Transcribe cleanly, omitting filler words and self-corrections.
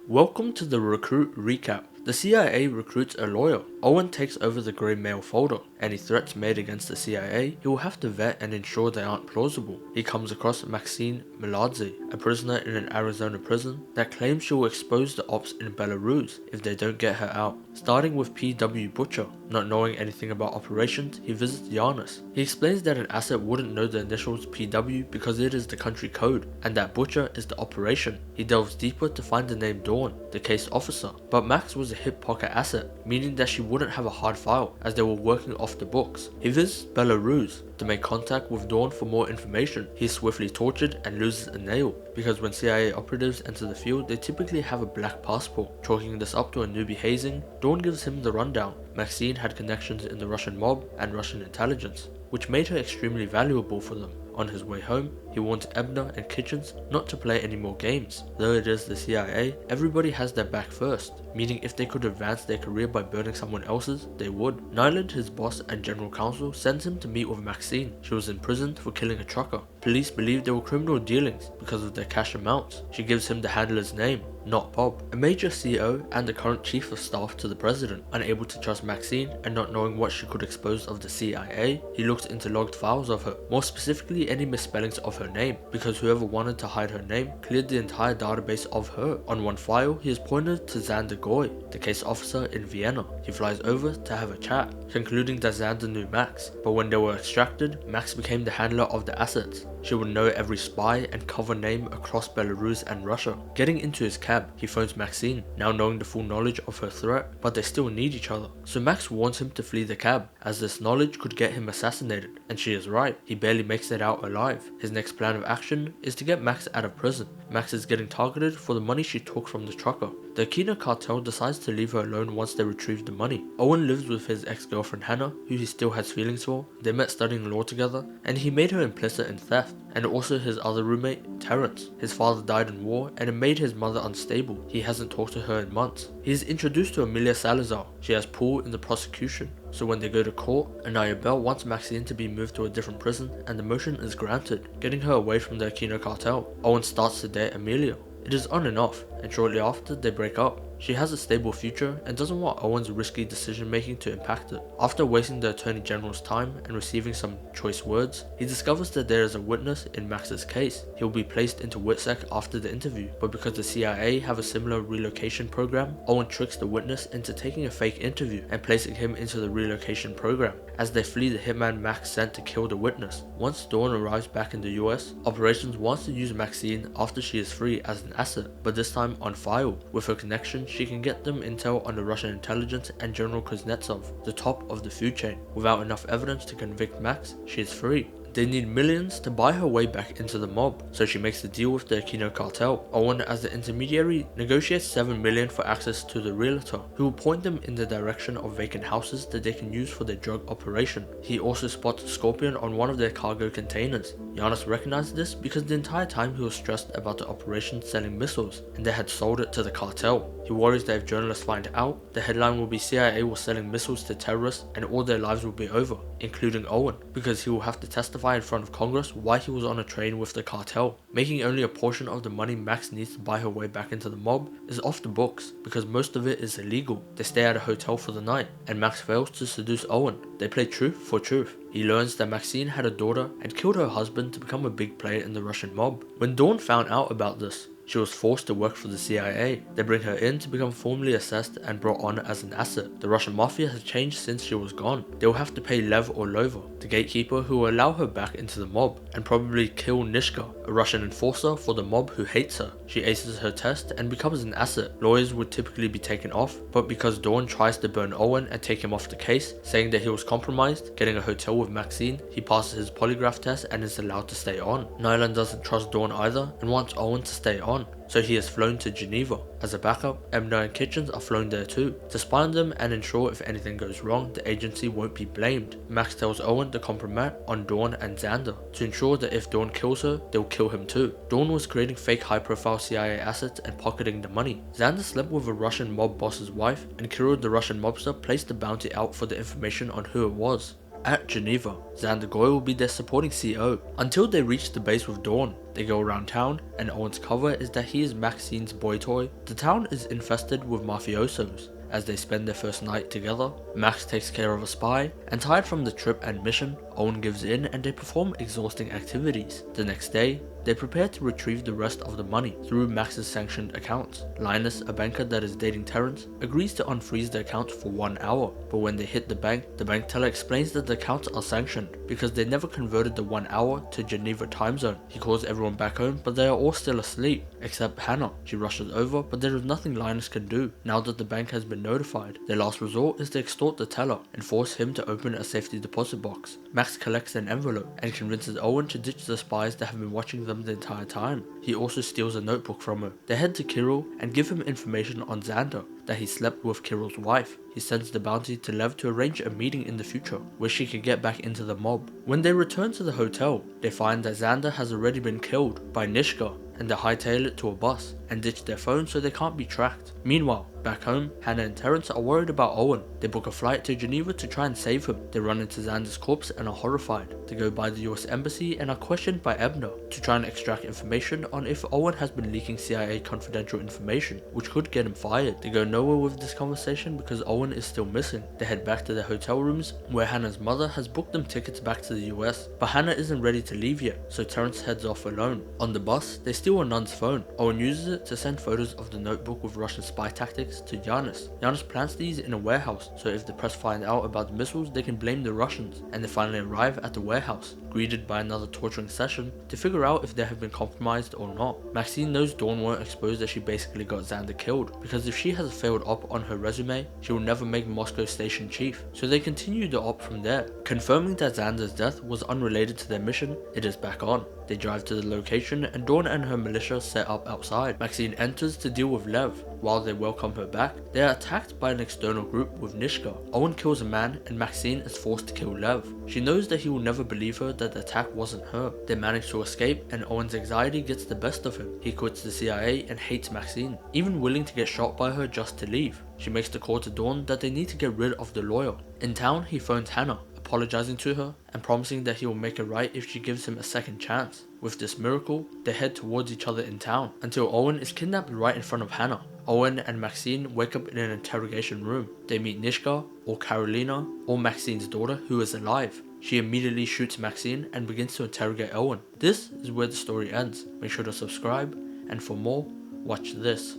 Welcome to the Recruit Recap. The CIA recruits a lawyer. Owen takes over the grey mail folder. Any threats made against the CIA, he will have to vet and ensure they aren't plausible. He comes across Maxine Meladze, a prisoner in an Arizona prison that claims she will expose the ops in Belarus if they don't get her out. Starting with P.W. Butcher. Not knowing anything about operations, he visits Giannis. He explains that an asset wouldn't know the initials P.W. because it is the country code, and that Butcher is the operation. He delves deeper to find the name Dawn, the case officer, but Max was a hip pocket asset, meaning that she wouldn't have a hard file as they were working off the books. He visits Belarus to make contact with Dawn for more information. He is swiftly tortured and loses a nail, because when CIA operatives enter the field, they typically have a black passport. Chalking this up to a newbie hazing, Dawn gives him the rundown. Maxine had connections in the Russian mob and Russian intelligence, which made her extremely valuable for them. On his way home, he warns Ebner and Kitchens not to play any more games. Though it is the CIA, everybody has their back first, meaning if they could advance their career by burning someone else's, they would. Nyland, his boss and general counsel, sends him to meet with Maxine. She was imprisoned for killing a trucker. Police believe they were criminal dealings because of their cash amounts. She gives him the handler's name, not Bob, a major CO and the current chief of staff to the president. Unable to trust Maxine and not knowing what she could expose of the CIA, he looks into logged files of her, more specifically any misspellings of her name, because whoever wanted to hide her name cleared the entire database of her. On one file, he is pointed to Xander Goy, the case officer in Vienna. He flies over to have a chat, concluding that Xander knew Max, but when they were extracted, Max became the handler of the assets. She would know every spy and cover name across Belarus and Russia. Getting into his cab, he phones Maxine, now knowing the full knowledge of her threat, but they still need each other. So Max warns him to flee the cab, as this knowledge could get him assassinated, and she is right, he barely makes it out alive. His next plan of action is to get Max out of prison. Max is getting targeted for the money she took from the trucker. The Aquino cartel decides to leave her alone once they retrieve the money. Owen lives with his ex-girlfriend Hannah, who he still has feelings for. They met studying law together, and he made her implicit in theft, and also his other roommate, Terrence. His father died in war, and it made his mother unstable. He hasn't talked to her in months. He is introduced to Amelia Salazar. She has pull in the prosecution, so when they go to court, Anaya Bell wants Maxine to be moved to a different prison, and the motion is granted, getting her away from the Aquino cartel. Owen starts to date Amelia. It is on and off, and shortly after they break up. She has a stable future and doesn't want Owen's risky decision making to impact it. After wasting the Attorney General's time and receiving some choice words, he discovers that there is a witness in Max's case. He will be placed into WITSEC after the interview, but because the CIA have a similar relocation program, Owen tricks the witness into taking a fake interview and placing him into the relocation program. As they flee the hitman Max sent to kill the witness. Once Dawn arrives back in the US, Operations wants to use Maxine after she is free as an asset, but this time on file. With her connection, she can get them intel on the Russian intelligence and General Kuznetsov, the top of the food chain. Without enough evidence to convict Max, she is free. They need millions to buy her way back into the mob, so she makes the deal with the Aquino cartel. Owen, as the intermediary, negotiates $7 million for access to the realtor, who will point them in the direction of vacant houses that they can use for their drug operation. He also spots Scorpion on one of their cargo containers. Giannis recognized this because the entire time he was stressed about the operation selling missiles, and they had sold it to the cartel. He worries that if journalists find out, the headline will be CIA was selling missiles to terrorists and all their lives will be over, including Owen, because he will have to testify in front of Congress why he was on a train with the cartel. Making only a portion of the money Max needs to buy her way back into the mob is off the books, because most of it is illegal. They stay at a hotel for the night, and Max fails to seduce Owen. They play truth for truth. He learns that Maxine had a daughter and killed her husband to become a big player in the Russian mob. When Dawn found out about this, she was forced to work for the CIA. They bring her in to become formally assessed and brought on as an asset. The Russian mafia has changed since she was gone. They will have to pay Lev Orlova, the gatekeeper who will allow her back into the mob, and probably kill Nishka, a Russian enforcer for the mob who hates her. She aces her test and becomes an asset. Lawyers would typically be taken off, but because Dawn tries to burn Owen and take him off the case, saying that he was compromised, getting a hotel with Maxine, he passes his polygraph test and is allowed to stay on. Nyland doesn't trust Dawn either and wants Owen to stay on, so he is flown to Geneva. As a backup, Ebner and Kitchens are flown there too, to spy on them and ensure if anything goes wrong, the agency won't be blamed. Max tells Owen to compromise on Dawn and Xander, to ensure that if Dawn kills her, they'll kill him too. Dawn was creating fake high-profile CIA assets and pocketing the money. Xander slept with a Russian mob boss's wife, and Kirill, the Russian mobster, placed the bounty out for the information on who it was. At Geneva, Xander Goyle will be their supporting CO until they reach the base with Dawn. They go around town, and Owen's cover is that he is Maxine's boy toy. The town is infested with mafiosos. As they spend their first night together, Max takes care of a spy, and tired from the trip and mission, Owen gives in and they perform exhausting activities. The next day, they prepare to retrieve the rest of the money through Max's sanctioned accounts. Linus, a banker that is dating Terrence, agrees to unfreeze the accounts for 1 hour, but when they hit the bank teller explains that the accounts are sanctioned because they never converted the 1 hour to Geneva time zone. He calls everyone back home, but they are all still asleep, except Hannah. She rushes over, but there is nothing Linus can do now that the bank has been notified. Their last resort is to extort the teller and force him to open a safety deposit box. Max collects an envelope and convinces Owen to ditch the spies that have been watching them the entire time. He also steals a notebook from her. They head to Kirill and give him information on Xander, that he slept with Kirill's wife. He sends the bounty to Lev to arrange a meeting in the future where she can get back into the mob. When they return to the hotel, they find that Xander has already been killed by Nishka, and they hightail it to a bus and ditch their phone so they can't be tracked. Meanwhile, back home, Hannah and Terrence are worried about Owen. They book a flight to Geneva to try and save him. They run into Xander's corpse and are horrified. They go by the US Embassy and are questioned by Ebner to try and extract information on if Owen has been leaking CIA confidential information, which could get him fired. They go nowhere with this conversation because Owen is still missing. They head back to their hotel rooms where Hannah's mother has booked them tickets back to the US, but Hannah isn't ready to leave yet, so Terrence heads off alone. On the bus, they steal a nun's phone. Owen uses it to send photos of the notebook with Russian spy tactics to Giannis. Giannis plants these in a warehouse, so if the press find out about the missiles, they can blame the Russians, and they finally arrive at the warehouse, greeted by another torturing session to figure out if they have been compromised or not. Maxine knows Dawn won't expose that she basically got Xander killed, because if she has a failed op on her resume, she will never make Moscow station chief, so they continue the op from there. Confirming that Xander's death was unrelated to their mission, it is back on. They drive to the location and Dawn and her militia set up outside. Maxine enters to deal with Lev. While they welcome her back, they are attacked by an external group with Nishka. Owen kills a man and Maxine is forced to kill Lev. She knows that he will never believe her that the attack wasn't her. They manage to escape and Owen's anxiety gets the best of him. He quits the CIA and hates Maxine, even willing to get shot by her just to leave. She makes the call to Dawn that they need to get rid of the lawyer. In town, he phones Hannah, apologizing to her and promising that he will make it right if she gives him a second chance. With this miracle, they head towards each other in town until Owen is kidnapped right in front of Hannah. Owen and Maxine wake up in an interrogation room. They meet Nishka, or Carolina, or Maxine's daughter, who is alive. She immediately shoots Maxine and begins to interrogate Owen. This is where the story ends. Make sure to subscribe, and for more, watch this.